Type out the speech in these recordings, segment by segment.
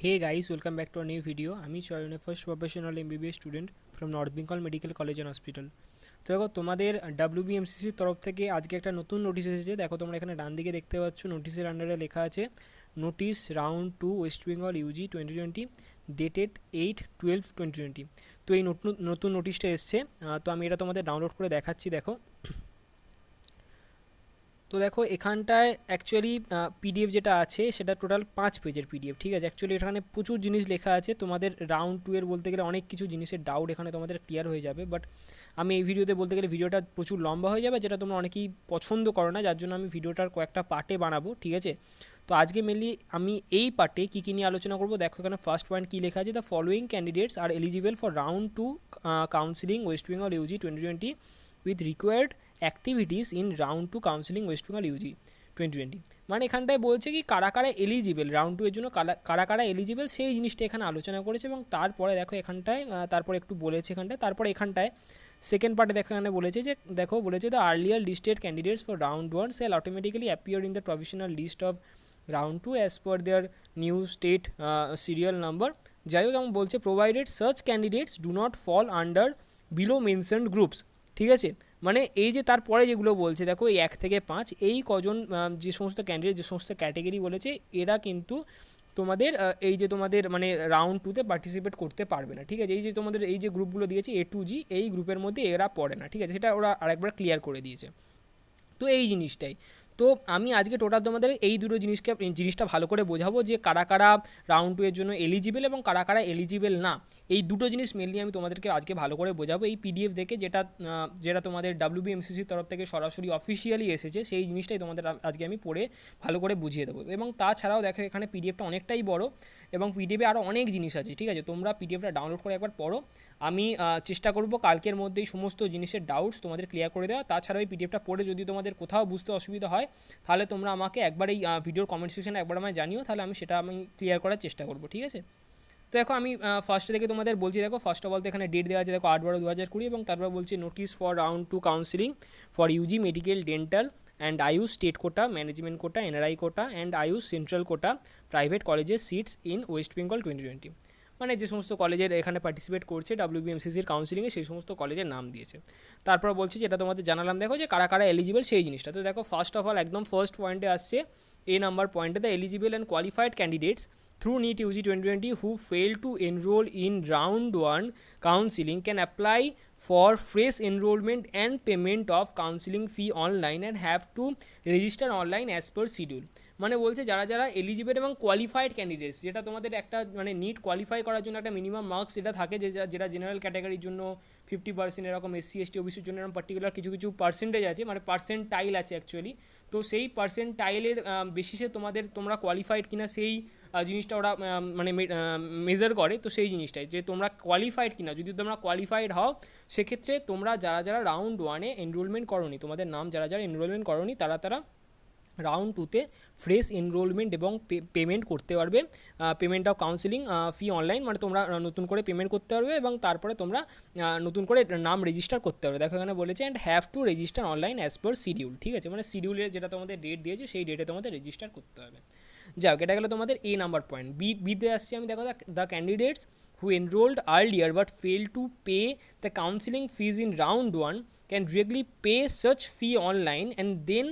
Hey guys, welcome back to a new video. আমি চয়ন first professional MBBS student from north Bengal medical college and hospital. তো দেখো তোমাদের ডাব্লিউবিএমসিসির তরফ থেকে আজকে একটা নতুন নোটিশ এসেছে। দেখো তোমরা এখানে ডান দিকে দেখতে পাচ্ছ, নোটিশের আন্ডারে লেখা আছে notice round 2 West Bengal UG 2020 dated 8/12/2020। তো এই নতুন নোটিশটা এসছে। তো আমি এটা তোমাদের ডাউনলোড করে দেখাচ্ছি। দেখো, তো দেখো এখানটায় অ্যাকচুয়ালি পিডিএফ যেটা আছে সেটা টোটাল 5 পেজের পিডিএফ। ঠিক আছে, অ্যাকচুয়ালি এখানে প্রচুর জিনিস লেখা আছে। তোমাদের রাউন্ড 2 এর বলতে গেলে অনেক কিছু জিনিসের ডাউট এখানে তোমাদের ক্লিয়ার হয়ে যাবে। বাট আমি এই ভিডিওতে বলতে গেলে ভিডিওটা প্রচুর লম্বা হয়ে যাবে, যেটা তোমরা অনেকেই পছন্দ করো না, যার জন্য আমি ভিডিওটার কয়েকটা পার্টে বানাবো। ঠিক আছে, তো আজকে মেনলি আমি এই পার্টে কী কী নিয়ে আলোচনা করবো। দেখো এখানে ফার্স্ট পয়েন্ট কী লেখা আছে, the following candidates are eligible for round 2 counselling West Bengal UG 2020 with required activities in round 2 counselling West Bengal UG 2020। মানে এখানটায় বলছে কি কারা কারা এলিজিবল রাউন্ড 2 এর জন্য, কারা কারা এলিজিবল সেই জিনিসটা এখানে আলোচনা করেছে। এবং তারপরে দেখো এখানটায় তারপরে একটু বলেছে তারপরে এখানটায় সেকেন্ড পার্টে দেখো এখানে বলেছে যে বলেছে the earlier listed candidates for round 1 shall automatically appear in the provisional list of round 2 as per their new state serial number. যাই হোক, এমন বলছে প্রোভাইডেড সার্চ candidates do not fall under below mentioned groups. ঠিক আছে, মানে এই যে তারপরে যেগুলো বলছে দেখো এই 1 থেকে 5 এই কজন যে সমস্ত ক্যান্ডিডেট যে সমস্ত ক্যাটেগরি বলেছে এরা কিন্তু তোমাদের এই যে তোমাদের মানে রাউন্ড 2তে পার্টিসিপেট করতে পারবে না। ঠিক আছে, এই যে তোমাদের এই যে গ্রুপগুলো দিয়েছে A to G, এই গ্রুপের মধ্যে এরা পড়ে না। ঠিক আছে, সেটা ওরা আরেকবার ক্লিয়ার করে দিয়েছে। তো এই জিনিসটাই তো আমি আজকে টোটাল তোমাদের এই দুটো জিনিসটা ভালো করে বোঝাবো যে কারা কারা রাউন্ড 2 এর জন্য এলিজিবল এবং কারা কারা এলিজিবল না। এই দুটো জিনিস মেনলি আমি তোমাদেরকে আজকে ভালো করে বোঝাবো এই পিডিএফ দেখে, যেটা তোমাদের ডাব্লিউবিএমসিসির তরফ থেকে সরাসরি অফিসিয়ালি এসেছে। সেই জিনিসটাই তোমাদের আজকে আমি পড়ে ভালো করে বুঝিয়ে দেবো। এবং তাছাড়াও দেখো এখানে পিডিএফটা অনেকটাই বড় এবং পিডিএফে আরও অনেক জিনিস আছে। ঠিক আছে, তোমরা পিডিএফটা ডাউনলোড করে একবার পড়ো। আমি চেষ্টা করব কালকের মধ্যেই সমস্ত জিনিসের ডাউটস তোমাদের ক্লিয়ার করে দেওয়া। তাছাড়াও এই পিডিএফটা পড়ে যদি তোমাদের কোথাও বুঝতে অসুবিধা হয় তাহলে তোমরা আমাকে একবার এই ভিডিওর কমেন্ট সেকশনে একবার আমায় জানিও, তাহলে আমি সেটা ক্লিয়ার করার চেষ্টা করব। ঠিক আছে, তো দেখো আমি ফার্স্টে থেকে তোমাদের বলছি। দেখো ফার্স্ট অফ অল তো এখানে ডেট দেওয়া আছে, দেখো 8/12/2020 এবং তারপর বলছি notice for round 2 counselling for UG medical dental and AYUSH state quota, management quota, NRI quota and AYUSH central quota private কলেজের সিটস ইন ওয়েস্ট বেঙ্গল 2020। মানে যে সমস্ত কলেজের এখানে পার্টিসিপেট করছে ডাব্লিউবিএমসিসির কাউন্সিলিংয়ে সেই সমস্ত কলেজের নাম দিয়েছে। তারপর বলছি যেটা তোমাদের জানালাম, দেখো যে কারা কারা এলিজিবল সেই জিনিসটা। তো দেখো ফার্স্ট অফ অল একদম ফার্স্ট পয়েন্টে আসছে নাম্বার পয়েন্টে, the eligible and qualified candidates through NEET UG 2020 who fail to enroll in round 1 counseling can apply for fresh enrollment and payment of counseling fee online and have to register online as per schedule। মানে বলছে যারা যারা eligible এবং qualified candidates, যেটা তোমাদের একটা মানে NEET qualify করার জন্য একটা মিনিমাম মার্কস যেটা থাকে, যেটা জেনারেল ক্যাটাগরির জন্য 50%, এরকম SC ST OBCর জন্য এরকম পার্টিকুলার কিছু কিছু পার্সেন্টেজ আছে, মানে পার্সেন্টাইল আছে অ্যাকচুয়ালি। তো সেই পার্সেন্টাইলের বেসিসে তোমরা কোয়ালিফাইড কিনা সেই জিনিসটা ওরা মানে মেজার করে। তো সেই জিনিসটাই যে তোমরা কোয়ালিফাইড কিনা, যদি তোমরা কোয়ালিফাইড হও সেক্ষেত্রে তোমরা যারা যারা রাউন্ড 1-এ এনরোলমেন্ট করোনি, তোমাদের নাম যারা যারা এনরোলমেন্ট করোনি তারা রাউন্ড 2তে ফ্রেশ এনরোলমেন্ট এবং পেমেন্ট করতে পারবে। Payment of counselling fee online, মানে তোমরা নতুন করে পেমেন্ট করতে পারবে এবং তারপরে তোমরা নতুন করে নাম রেজিস্টার করতে পারবে। দেখো এখানে বলেছে and have to register online as per schedule. ঠিক আছে, মানে শিডিউলের যেটা তোমাদের ডেট দিয়েছে সেই ডেটে তোমাদের রেজিস্টার করতে হবে। যাই হোক, এটা গেলো তোমাদের নাম্বার পয়েন্ট। বিতে আসছি আমি। দেখো the candidates who enrolled earlier but failed to pay the counseling fees in round 1 can directly pay such fee online and then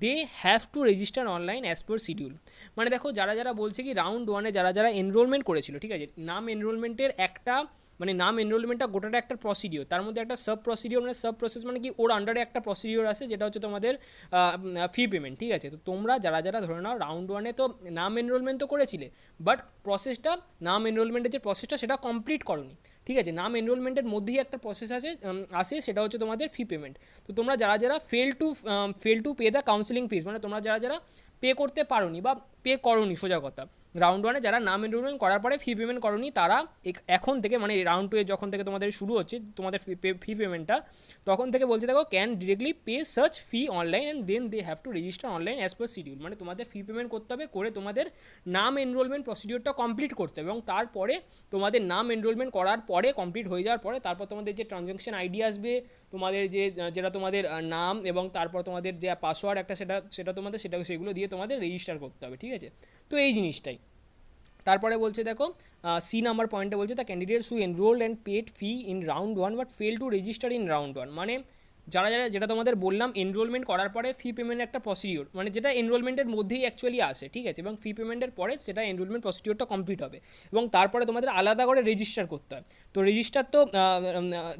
they have to register online as per schedule. মানে দেখো যারা যারা বলছে কি রাউন্ড 1-এ যারা যারা enrolment করেছিল, ঠিক আছে, নাম এনরোলমেন্টের একটা মানে নাম এনরোলমেন্টটা গোটাটা একটা প্রসিডিওর, তার মধ্যে একটা সাব প্রসিডিওর মানে সাব প্রসেস মানে কি ওর আন্ডারে একটা প্রসিডিওর আছে যেটা হচ্ছে তোমাদের ফি পেমেন্ট। ঠিক আছে, তো তোমরা যারা যারা ধরে নাও রাউন্ড 1-এ তো নাম এনরোলমেন্ট তো করেছিলে, বাট প্রসেসটা নাম এনরোলমেন্টের যে প্রসেসটা সেটা কমপ্লিট করোনি। ঠিক আছে, নাম এনরোলমেন্টের মধ্যেই একটা প্রসেস আসে সেটা হচ্ছে তোমাদের ফি পেমেন্ট। তো তোমরা যারা যারা fail to pay the counselling fees, মানে তোমরা যারা যারা পে করতে পারোনি বা পে করোনি, সোজা কথা রাউন্ড 1-এ যারা নাম এনরোলমেন্ট করার পরে ফি পেমেন্ট করোনি, তারা এখন থেকে মানে রাউন্ড 2-এ যখন থেকে তোমাদের শুরু হচ্ছে তোমাদের ফি পেমেন্টটা, তখন থেকে বলছে দেখো ক্যান ডিরেক্টলি পে সার্চ fee online and then they have to register online as per schedule. মানে তোমাদের ফি পেমেন্ট করতে হবে, করে তোমাদের নাম এনরোলমেন্ট প্রসিডিওরটা কমপ্লিট করতে হবে এবং তারপরে তোমাদের নাম এনরোলমেন্ট করার পরে কমপ্লিট হয়ে যাওয়ার পরে তারপর তোমাদের যে ট্রানজ্যাকশন আইডি আসবে, তোমাদের যেটা তোমাদের নাম এবং তারপর তোমাদের যে পাসওয়ার্ড একটা সেটা তোমাদের সেগুলো দিয়ে তোমাদের রেজিস্টার করতে হবে। ঠিক আছে, তো এই জিনিসটাই। তারপরে বলছে দেখো সি নাম্বার পয়েন্টে বলছে the candidates who enrolled and paid fee in round one but fail to register in round one, মানে যারা যারা, যেটা তোমাদের বললাম এনরোলমেন্ট করার পরে ফি পেমেন্টের একটা প্রসিডিওর, মানে যেটা এনরোলমেন্টের মধ্যেই অ্যাকচুয়ালি আসে, ঠিক আছে, এবং ফি পেমেন্টের পরে সেটা এনরোলমেন্ট প্রসিডিওরটা কমপ্লিট হবে এবং তারপরে তোমাদের আলাদা করে রেজিস্টার করতে হয়। তো রেজিস্টার তো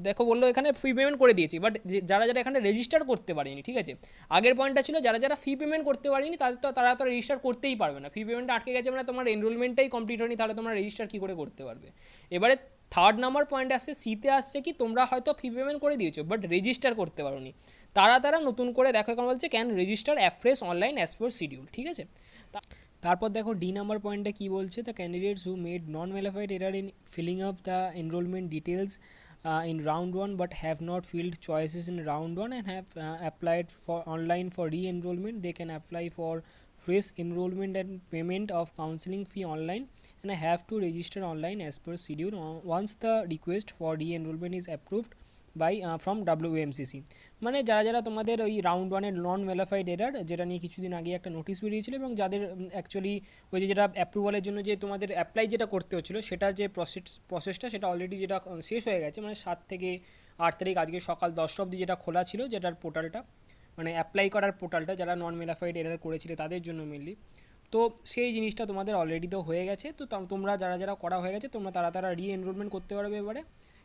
দেখো বললো এখানে ফি পেমেন্ট করে দিয়েছি, বাট যারা যারা এখানে রেজিস্টার করতে পারেনি, ঠিক আছে, আগের পয়েন্টটা ছিল যারা যারা ফি পেমেন্ট করতে পারেনি তারা তো রেজিস্টার করতেই পারবে না, ফি পেমেন্টটা আটকে গেছে মানে তোমার এনরোলমেন্টটাই কমপ্লিট হয়নি, তাহলে তোমরা রেজিস্টার কী করে করতে পারবে। এবারে থার্ড নাম্বার পয়েন্ট আসছে, সিতে আসছে কি তোমরা হয়তো ফি পেমেন্ট করে দিয়েছো বাট রেজিস্টার করতে পারোনি, তারা নতুন করে দেখো এখন বলছে can register afresh online as per schedule, ঠিক আছে। তারপর দেখো ডি নাম্বার পয়েন্টে কী বলছে, the candidates who made non verified error in filling up the enrolment details in round 1 but have not filled choices in round 1 and have applied for online for re-enrollment, they can apply for fresh enrollment and payment of counseling fee online and have to register online as per schedule once the request for re-enrollment is approved by from WMCC। মানে যারা যারা তোমাদের ওই round ওয়ানের নন verified error, যেটা নিয়ে কিছুদিন আগে একটা নোটিশ বেরিয়েছিল এবং যাদের অ্যাকচুয়ালি ওই যে যেটা অ্যাপ্রুভালের জন্য যে তোমাদের অ্যাপ্লাই যেটা করতে হচ্ছিলো সেটা যে প্রসেসটা সেটা অলরেডি যেটা শেষ হয়ে গেছে, মানে 7 থেকে 8 তারিখ আজকে সকাল 10টা অবধি যেটা খোলা ছিল, যেটার পোর্টালটা মানে অ্যাপ্লাই করার পোর্টালটা যারা নন ভ্যালিফাইড এরার করেছিলে তাদের জন্য মেনলি, তো সেই জিনিসটা তোমাদের অলরেডি তো হয়ে গেছে। তো তোমরা যারা যারা করা হয়ে গেছে তোমরা তারা রি এনরোলমেন্ট করতে পারবে এবারে,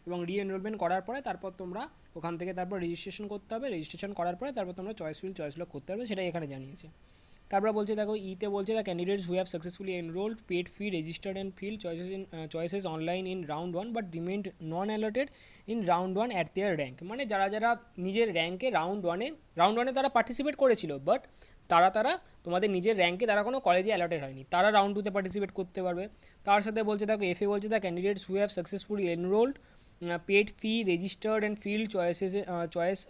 এবং রি এনরোলমেন্ট করার পরে তারপর তোমরা ওখান থেকে তারপর রেজিস্ট্রেশন করতে হবে, রেজিস্ট্রেশন করার পরে তারপর তোমরা চয়েস লক করতে পারবে, সেটাই এখানে জানিয়েছে। তারপর বলছে দেখো ইতে বলছে the candidates who have successfully enrolled paid fee registered and fill choices online in round one but remained non allotted in round one at their rank, মানে যারা যারা নিজের র্যাঙ্কে রাউন্ড ওয়ানে তারা পার্টিসিপেট করেছিল বাট তারা তোমাদের নিজের র্যাঙ্কে তারা কোনো কলেজে অ্যালটেড হয়নি, তারা রাউন্ড টুতে পার্টিসিপেট করতে পারবে। তার সাথে বলছে দেখো এফএ বলছে the candidates who have successfully enrolled paid fee registered and filled choice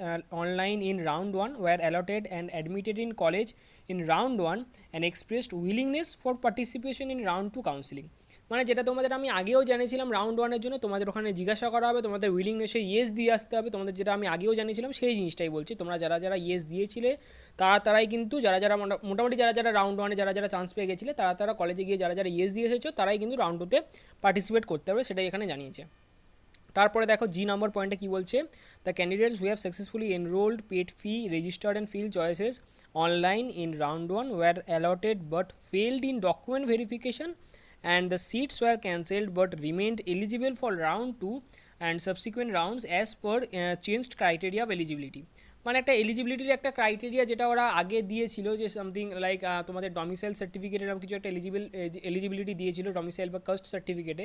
online in round 1 were allotted and admitted in college in round 1 and expressed willingness for participation in round 2 counseling, মানে যেটা তোমাদের আমি আগেও জানিয়েছিলাম round ওয়ানের জন্য তোমাদের ওখানে জিজ্ঞাসা করা হবে, তোমাদের উইলিংনেসে ইয়েস দিয়ে আসতে হবে, তোমাদের যেটা আমি আগেও জানিয়েছিলাম সেই জিনিসটাই বলছি, তোমরা যারা যারা ইয়েস দিয়েছিলে তারাই কিন্তু যারা মোটামুটি যারা রাউন্ড ওয়ানে যারা চান্স পেয়ে গেছিলে তারা কলেজে গিয়ে যারা ইয়েস দিয়ে এসেছো তারাই কিন্তু রাউন্ড টুতে পার্টিসিপেট করতে হবে, সেটাই এখানে জানিয়েছে। তারপরে দেখো জি নম্বর পয়েন্টে কী বলছে, the candidates who have successfully enrolled paid fee registered and fill choices online in round one were allotted but failed in document verification and the seats were cancelled but remained eligible for round 2 and subsequent rounds as per changed criteria of eligibility, মানে একটা এলিজিবিলিটির একটা criteria যেটা ওরা আগে দিয়েছিল যে something like তোমাদের domicile certificate এরকম কিছু একটা এলিজিবিলিটি দিয়েছিল ডমিসাইল বা কাস্ট সার্টিফিকেটে,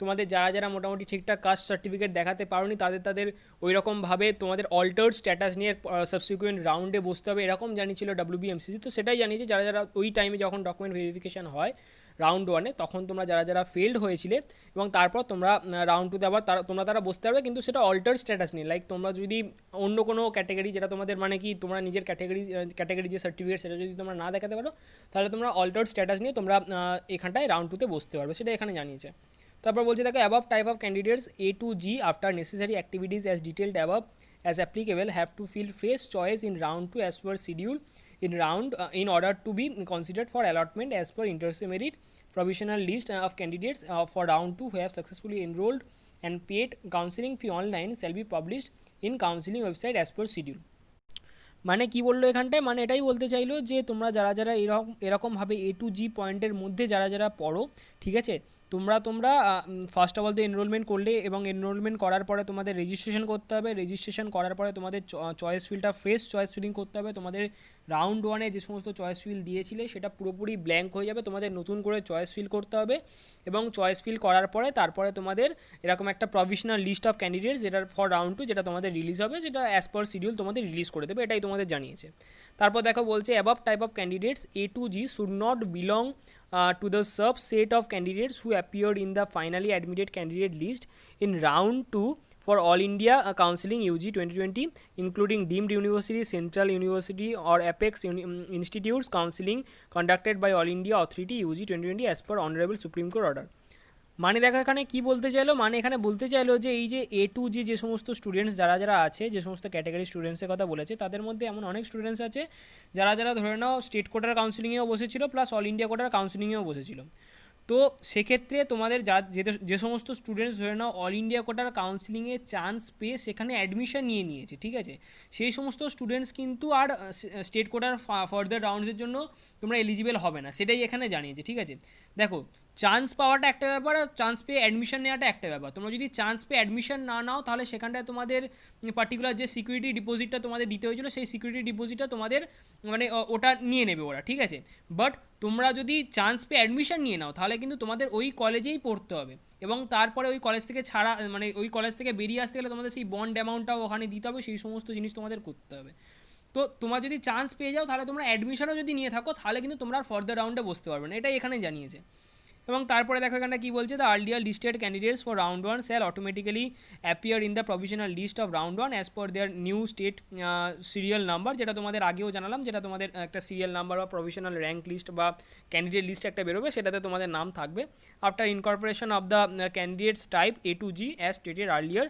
তোমাদের যারা মোটামুটি ঠিকঠাক কাস্ট সার্টিফিকেট দেখাতে পারোনি তাদের ওই রকমভাবে তোমাদের অল্টার্ড স্ট্যাটাস নিয়ে সাবসিকুয়েন্ট রাউন্ডে বসতে হবে এরকম জানিয়েছিল WBMCC। তো সেটাই জানিয়েছে যারা ওই টাইমে যখন ডকুমেন্ট ভেরিফিকেশান হয় রাউন্ড ওয়ানে তখন তোমরা যারা ফেল্ড হয়েছিলে এবং তারপর তোমরা রাউন্ড টুতে আবার তারা বসতে পারবে, কিন্তু সেটা অল্টার্ড স্ট্যাটাস নিয়ে, লাইক তোমরা যদি অন্য কোনো ক্যাটাগরি যেটা তোমাদের মানে কি তোমরা নিজের ক্যাটাগরি যে সার্টিফিকেট সেটা যদি তোমরা না দেখাতে পারো তাহলে তোমরা অল্টার্ড স্ট্যাটাস নিয়ে তোমরা এখানটায় রাউন্ড টুতে বসতে পারবে, সেটা এখানে জানিয়েছে। তারপর বলছে দেখো above type of candidates A to G after necessary activities as detailed above as applicable have to fill fresh choice in round 2 as per schedule in order to be considered for allotment as per inter-se merit provisional list of candidates for round 2 who have successfully enrolled and paid counselling fee online shall be published in counselling website as per schedule। মানে কি বললো এখানটায়, মানে এটাই বলতে চাইলো যে তোমরা যারা এরকমভাবে A to G পয়েন্টের মধ্যে যারা পড়ো, ঠিক আছে, তোমরা ফার্স্ট অফ অল তো এনরোলমেন্ট করলে এবং এনরোলমেন্ট করার পরে তোমাদের রেজিস্ট্রেশন করতে হবে, রেজিস্ট্রেশন করার পরে তোমাদের চয়েস ফিলটা ফ্রেশ চয়েস ফিলিং করতে হবে, তোমাদের রাউন্ড ওয়ানে যে সমস্ত চয়েস ফিল দিয়েছিলে সেটা পুরোপুরি ব্ল্যাঙ্ক হয়ে যাবে, তোমাদের নতুন করে চয়েস ফিল করতে হবে এবং চয়েস ফিল করার পরে তারপরে তোমাদের এরকম একটা প্রভিশনাল লিস্ট অফ ক্যান্ডিডেটস যেটা ফর রাউন্ড 2 যেটা তোমাদের রিলিজ হবে সেটা অ্যাজ পার শিডিউল তোমাদের রিলিজ করে দেবে, এটাই তোমাদের জানিয়েছে। তারপর দেখো বলছে above type of candidates A to G should not belong to the subset of candidates who appeared in the finally admitted candidate list in round 2 for All India Counselling UG 2020 including deemed university, central university or apex institutes counselling conducted by All India Authority UG 2020 as per Honorable Supreme Court order। মানে দেখো এখানে কি বলতে চাইলো, মানে এখানে বলতে চাইলো যে এই যে A to G যে সমস্ত স্টুডেন্টস যারা আছে, যে সমস্ত ক্যাটাগরি স্টুডেন্টসের কথা বলেছে তাদের মধ্যে এমন অনেক স্টুডেন্টস আছে যারা ধরে নাও স্টেট কোটার কাউন্সিলিংয়েও বসেছিল প্লাস অল ইন্ডিয়া কোটার কাউন্সিলিংয়েও বসেছিল। তো সেক্ষেত্রে তোমাদের যে সমস্ত স্টুডেন্টস ধরে নাও অল ইন্ডিয়া কোটার কাউন্সিলিংয়ে চান্স পেয়ে সেখানে অ্যাডমিশন নিয়েছে, ঠিক আছে, সেই সমস্ত স্টুডেন্টস কিন্তু আর স্টেট কোটার ফার্দার রাউন্ডসের জন্য তোমরা এলিজিবল হবে না, সেটাই এখানে জানিয়েছে, ঠিক আছে। দেখো, চান্স পাওয়াটা একটা ব্যাপার, আর চান্স পেয়ে অ্যাডমিশন নেওয়াটা একটা ব্যাপার। তোমরা যদি চান্স পেয়ে অ্যাডমিশন না নাও তাহলে সেখানটায় তোমাদের পার্টিকুলার যে সিকিউরিটি ডিপোজিটটা তোমাদের দিতে হয়েছিল সেই সিকিউরিটি ডিপোজিটটা তোমাদের মানে ওটা নিয়ে নেবে ওরা, ঠিক আছে। বাট তোমরা যদি চান্স পেয়ে অ্যাডমিশন নিয়ে নাও তাহলে কিন্তু তোমাদের ওই কলেজেই পড়তে হবে, এবং তারপরে ওই কলেজ থেকে ছাড়া মানে ওই কলেজ থেকে বেরিয়ে আসতে গেলে তোমাদের সেই বন্ড অ্যামাউন্টটাও ওখানে দিতে হবে, সেই সমস্ত জিনিস তোমাদের করতে হবে। তো তোমরা যদি চান্স পেয়ে যাও তাহলে তোমরা অ্যাডমিশনও যদি নিয়ে থাকো তাহলে কিন্তু তোমরা ফার্দার রাউন্ডে বসতে পারবে না, এটাই এখানে জানিয়েছে। এবং তারপরে দেখো এখানটা কী বলছে, the earlier listed candidates for round one shall automatically appear in the provisional list of round one as per their new state serial number, যেটা তোমাদের আগেও জানালাম, যেটা তোমাদের একটা সিরিয়াল নাম্বার বা প্রভিশনাল র্যাঙ্ক লিস্ট বা ক্যান্ডিডেট লিস্ট একটা বেরোবে, সেটাতে তোমাদের নাম থাকবে। After incorporation of the candidates type A to G as stated earlier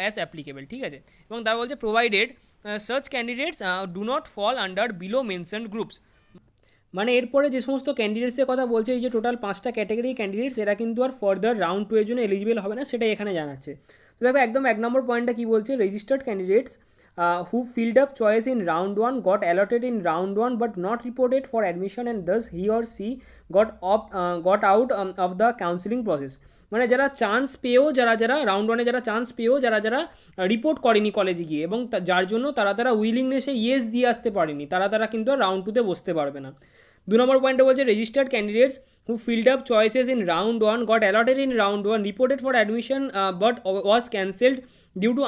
as applicable, ঠিক আছে। এবং তারা বলছে provided such candidates do not fall under below mentioned groups, মানে এরপরে যে সমস্ত ক্যান্ডিডেটসের কথা বলছে, এই যে টোটাল 5টা ক্যাটাগরি ক্যান্ডিডেটস, এরা কিন্তু আর ফার্দার রাউন্ড 2 এর জন্য এলিজিবল হবে না, সেটাই এখানে জানাচ্ছে। তো দেখো একদম 1 নম্বর পয়েন্টটা কী বলছে, registered candidates who filled up choice in round 1 got allotted in round 1 but not reported for admission and thus he or she got out of the counseling process, মানে যারা চান্স পেয়েও যারা রাউন্ড 1-এ যারা চান্স পেয়েও যারা report করেনি কলেজে গিয়ে, এবং যার জন্য তারা উইলিংনেসে ইয়েস দিয়ে আসতে পারেনি, তারা কিন্তু রাউন্ড 2-তে বসতে পারবে না। 2 নম্বর পয়েন্টে বলছে registered candidates who filled up choices in round 1 got allotted in round 1 reported for admission but was cancelled due to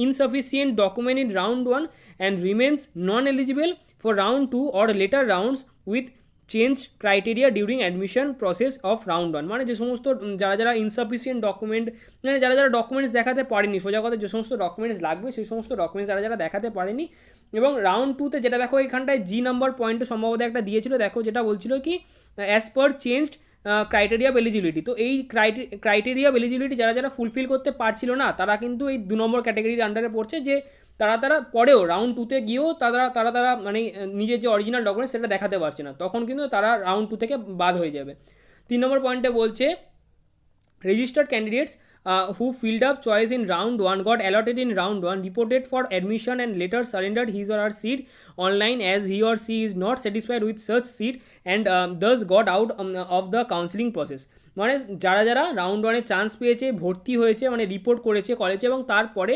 insufficient document in round 1 and remains non-eligible for round 2 or later rounds with change criteria during admission process of round 1, মানে যে সমস্ত যারা insufficient document, মানে যারা documents দেখাতে পারেনি, সোজা কথা যে সমস্ত ডকুমেন্টস লাগবে সেই সমস্ত ডকুমেন্টস যারা দেখাতে পারেনি, এবং রাউন্ড 2-তে যেটা দেখো এখানটায় জি নাম্বার পয়েন্টে সম্ভবত একটা দিয়েছিল, দেখো যেটা বলছিল কি as per changed criteria of eligibility. তো এই ক্রাইটেরিয়া অফ এলিজিবিলিটি যারা ফুলফিল করতে পারছিল না তারা কিন্তু এই 2 নম্বর ক্যাটাগরির আন্ডারে পড়ছে, যে তারা পরেও রাউন্ড 2-তে গিয়েও তারা মানে নিজের যে অরিজিনাল ডকুমেন্টস সেটা দেখাতে পারছে না, তখন কিন্তু তারা রাউন্ড 2 থেকে বাদ হয়ে যাবে। 3 নম্বর পয়েন্টে বলছে registered candidates who filled up choice in round 1 got allotted in round 1 reported for admission and later surrendered his or her seat online as he or she is not satisfied with such seat and thus got out of the counseling process, মানে যারা round 1-এ chance পেয়েছে, ভর্তি হয়েছে, মানে report করেছে কলেজে, এবং তারপরে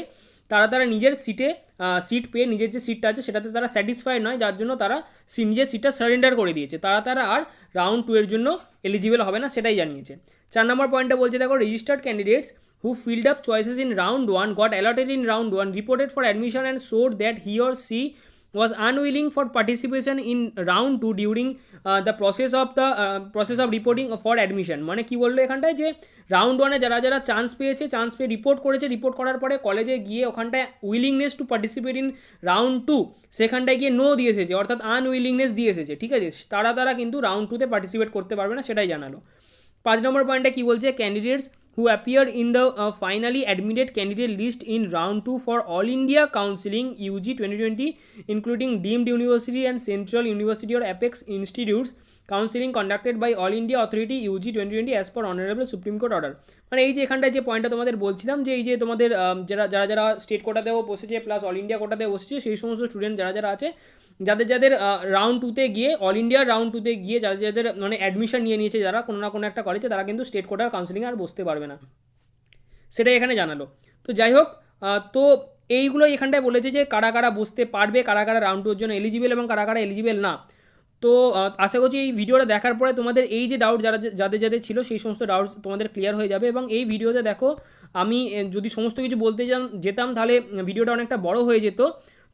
তারা নিজের সিট পেয়ে নিজের যে সিটটা আছে সেটাতে তারা স্যাটিসফাইড নয়, যার জন্য তারা নিজের সিটটা সারেন্ডার করে দিয়েছে, তারা আর রাউন্ড 2 এর জন্য এলিজিবল হবে না, সেটাই জানিয়েছে। 4 নম্বর পয়েন্টে বলছে দেখো registered candidates who filled up choices in round 1 got allotted in round 1 reported for admission and showed that he or she was unwilling for participation in round 2 during the process of reporting for admission, মানে কি বললো এখানটায়, যে round 1-এ যারা chance পেয়ে report করার পরে কলেজে গিয়ে ওখানটায় willingness to participate in round 2 সেখানটায় গিয়ে নো দিয়ে এসেছে, অর্থাৎ আনউইলিংনেস দিয়ে এসেছে, ঠিক আছে, তারা কিন্তু রাউন্ড 2-তে পার্টিসিপেট করতে পারবে না, সেটাই জানালো। 5 নম্বর পয়েন্টে কি বলছে, candidates who appeared in the finally admitted candidate list in round 2 for all India counseling UG 2020 including deemed university and central university or apex institutes counseling conducted by all India authority UG 2020 as per honorable supreme court order, মানে এই যে এখানটায় যে পয়েন্টটা তোমাদের বলছিলাম, যে এই যে তোমাদের যারা স্টেট কোটাতেও বসেছে প্লাস অল ইন্ডিয়া কোটাতেও বসেছে, সেই সমস্ত স্টুডেন্ট যারা আছে যাদের রাউন্ড 2-তে গিয়ে অল ইন্ডিয়ার রাউন্ড 2-তে গিয়ে যাদের মানে অ্যাডমিশন নিয়েছে যারা কোনো না কোনো একটা কলেজে, তারা কিন্তু স্টেট কোটার কাউন্সিলিংয়ে আর বসতে পারবে না, সেটাই এখানে জানালো। তো যাই হোক, তো এইগুলো এখানটায় বলেছে যে কারা বসতে পারবে, কারা রাউন্ড 2-এর জন্য এলিজিবল এবং কারা এলিজিবল না। তো আশা করছি এই ভিডিওটা দেখার পরে তোমাদের এই যে ডাউট যাদের ছিল সেই সমস্ত ডাউট তোমাদের ক্লিয়ার হয়ে যাবে, এবং এই ভিডিওতে দেখো আমি যদি সমস্ত কিছু বলতে যেতাম তাহলে ভিডিওটা অনেকটা বড় হয়ে যেত।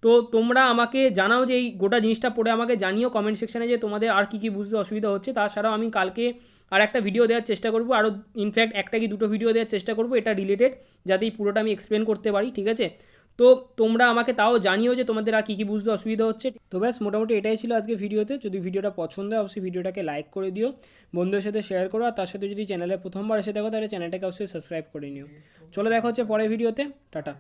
তো তোমরা আমাকে জানাও যে এই গোটা জিনিসটা পড়ে আমাকে জানিও কমেন্ট সেকশানে যে তোমাদের আর কী বুঝতে অসুবিধা হচ্ছে। তাছাড়াও আমি কালকে আর একটা ভিডিও দেওয়ার চেষ্টা করবো, আরও ইনফ্যাক্ট একটা কি দুটো ভিডিও দেওয়ার চেষ্টা করবো এটা রিলেটেড, যাতে এই পুরোটা আমি এক্সপ্লেন করতে পারি, ঠিক আছে। তো তোমরা আমাকে তাও জানিও যে তোমাদের আর কী বুঝতে অসুবিধা হচ্ছে। তো ব্যাস মোটামুটি এটাই ছিল আজকে ভিডিওতে। যদি ভিডিওটা পছন্দ হয় অবশ্যই ভিডিওটাকে লাইক করে দিও, বন্ধুদের সাথে শেয়ার করো, আর তার সাথে যদি চ্যানেলে প্রথমবার এসে থাকো তাহলে চ্যানেলটাকে অবশ্যই সাবস্ক্রাইব করে নিও। চলো দেখা হচ্ছে পরের ভিডিওতে, টাটা।